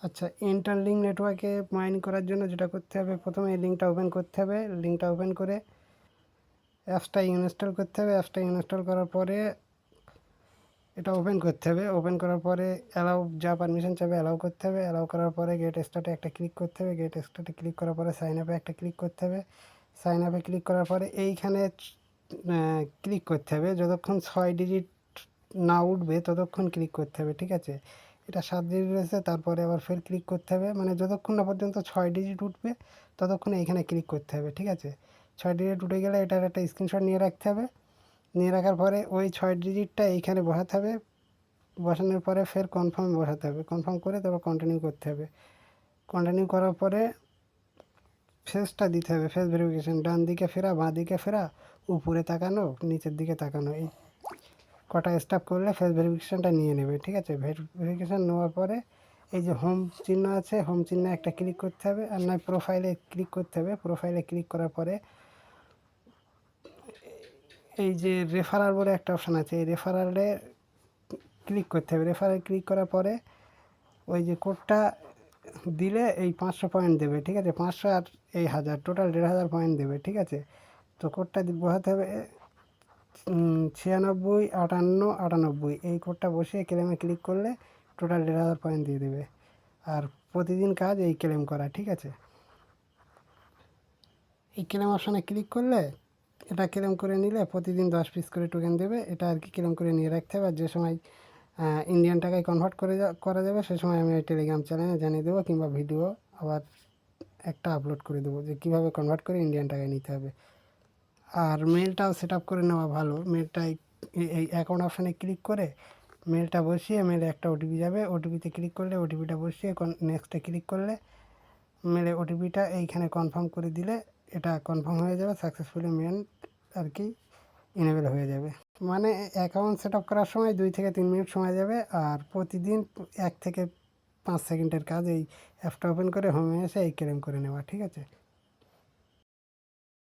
আচ্ছা, ইন্টারলিঙ্ক নেটওয়ার্কে মাইন করার জন্য যেটা করতে হবে, প্রথমে এই লিঙ্কটা ওপেন করতে হবে। লিঙ্কটা ওপেন করে অ্যাপসটা ইনস্টল করতে হবে। অ্যাপসটা ইনস্টল করার পরে এটা ওপেন করতে হবে। ওপেন করার পরে অ্যালাউ যা পারমিশন চাবে অ্যালাউ করতে হবে। অ্যালাউ করার পরে গেট স্টার্টে একটা ক্লিক করতে হবে। গেট স্টার্টে ক্লিক করার পরে সাইন আপে একটা ক্লিক করতে হবে। সাইন আপে ক্লিক করার পরে এইখানে ক্লিক করতে হবে। যতক্ষণ 6 ডিজিট না উঠবে ততক্ষণ ক্লিক করতে হবে, ঠিক আছে? এটা 7 ডিজিট রয়েছে, তারপরে আবার ফের ক্লিক করতে হবে, মানে যতক্ষণ না পর্যন্ত 6 ডিজিট উঠবে ততক্ষণ এইখানে ক্লিক করতে হবে, ঠিক আছে? 6 ডিজিট উঠে গেলে এটার একটা স্ক্রিনশট নিয়ে রাখতে হবে। নিয়ে রাখার পরে ওই 6 ডিজিটটা এইখানে বসাতে হবে। বসানোর পরে ফের কনফার্ম বসাতে হবে। কনফার্ম করে তারপর কন্টিনিউ করতে হবে। কন্টিনিউ করার পরে ফেসটা দিতে হবে, ফেস ভেরিফিকেশান। ডান দিকে ফেরা, বাঁ দিকে ফেরা, উপরে তাকানো, নিচের দিকে তাকানো, এই কটা স্টেপ করলে ফেস ভেরিফিকেশানটা নিয়ে নেবে, ঠিক আছে? ভেরিফিকেশান নেওয়ার পরে এই যে হোম চিহ্ন আছে, হোম চিহ্নে একটা ক্লিক করতে হবে, আর নয় প্রোফাইলে ক্লিক করতে হবে। প্রোফাইলে ক্লিক করার পরে এই যে রেফারাল বলে একটা অপশান আছে, এই রেফারালে ক্লিক করতে হবে। রেফারাল ক্লিক করার পরে ওই যে কোডটা দিলে এই 500 পয়েন্ট দেবে, ঠিক আছে? 500 আর এই 1000, টোটাল 1500 পয়েন্ট দেবে, ঠিক আছে? তো কোডটা বসাতে হবে 96 58 98, এই কোডটা বসিয়ে ক্লেমে ক্লিক করলে টোটাল 1500 পয়েন্ট দিয়ে দেবে। আর প্রতিদিন কাজ এই ক্লেম করা, ঠিক আছে? এই ক্লেম অপশানে ক্লিক করলে এটা ক্লেম করে নিলে প্রতিদিন 10 পিস করে টোকেন দেবে। এটা আর কি ক্লেম করে নিয়ে রাখতে হবে। আর যে সময় ইন্ডিয়ান টাকায় কনভার্ট করা যাবে সে সময় আমি টেলিগ্রাম চ্যানেলে জানিয়ে দেবো, কিংবা ভিডিও আবার একটা আপলোড করে দেবো যে কীভাবে কনভার্ট করে ইন্ডিয়ান টাকায় নিতে হবে। আর মেলটাও সেট আপ করে নেওয়া ভালো। মেলটাই এই অ্যাকাউন্ট অপশানে ক্লিক করে মেলটা বসিয়ে মেলে একটা ওটিপি যাবে, ওটিপিতে ক্লিক করলে ওটিপিটা বসিয়ে নেক্সটে ক্লিক করলে মেলে ওটিপিটা এইখানে কনফার্ম করে দিলে এটা কনফার্ম হয়ে যাবে, সাকসেসফুলি মেল আর কি ইনেবল হয়ে যাবে। মানে অ্যাকাউন্ট সেট আপ করার সময় 2 থেকে 3 মিনিট সময় যাবে, আর প্রতিদিন 1 থেকে 5 সেকেন্ডের কাজ এই অ্যাপটা ওপেন করে হোমে এসে এই ক্লেম করে নেওয়া, ঠিক আছে?